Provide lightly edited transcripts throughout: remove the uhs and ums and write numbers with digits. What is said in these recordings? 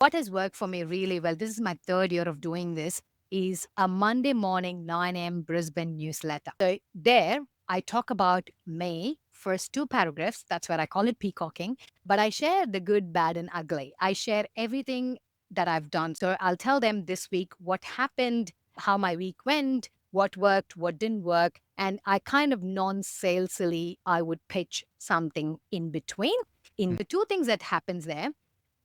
What has worked for me really well, this is my third year of doing this, is a Monday morning 9 a.m. Brisbane newsletter. So there, I talk about May, first two paragraphs. That's where I call it peacocking. But I share the good, bad, and ugly. I share everything that I've done. So I'll tell them this week what happened, how my week went, what worked, what didn't work. And I kind of non-salesily, I would pitch something in between. In the two things that happens there,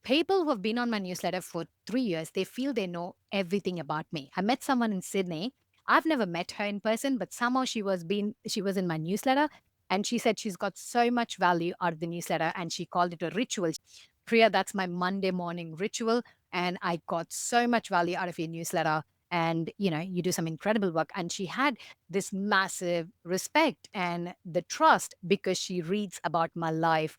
people who have been on my newsletter for 3 years, they feel they know everything about me. I met someone in Sydney. I've never met her in person, but somehow she was in my newsletter, and she said she's got so much value out of the newsletter, and she called it a ritual. Priya, that's my Monday morning ritual, and I got so much value out of your newsletter. And you do some incredible work. And she had this massive respect and the trust because she reads about my life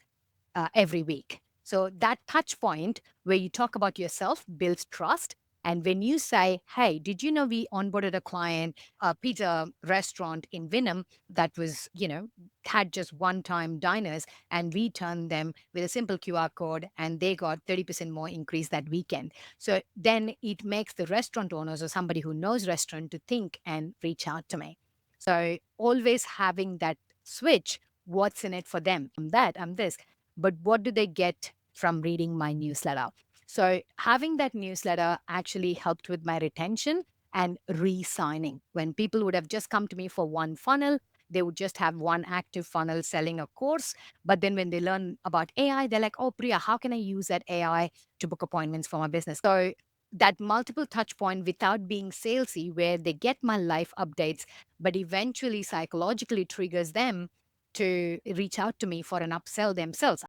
every week. So that touch point where you talk about yourself builds trust. And when you say, hey, did you know we onboarded a client, a pizza restaurant in Vinham that was, had just one time diners, and we turned them with a simple QR code and they got 30% more increase that weekend. So then it makes the restaurant owners or somebody who knows restaurant to think and reach out to me. So always having that switch, what's in it for them? I'm that, I'm this, but what do they get from reading my newsletter? So having that newsletter actually helped with my retention and re-signing. When people would have just come to me for one funnel, they would just have one active funnel selling a course. But then when they learn about AI, they're like, oh, Priya, how can I use that AI to book appointments for my business? So that multiple touch point without being salesy, where they get my life updates, but eventually psychologically triggers them to reach out to me for an upsell themselves.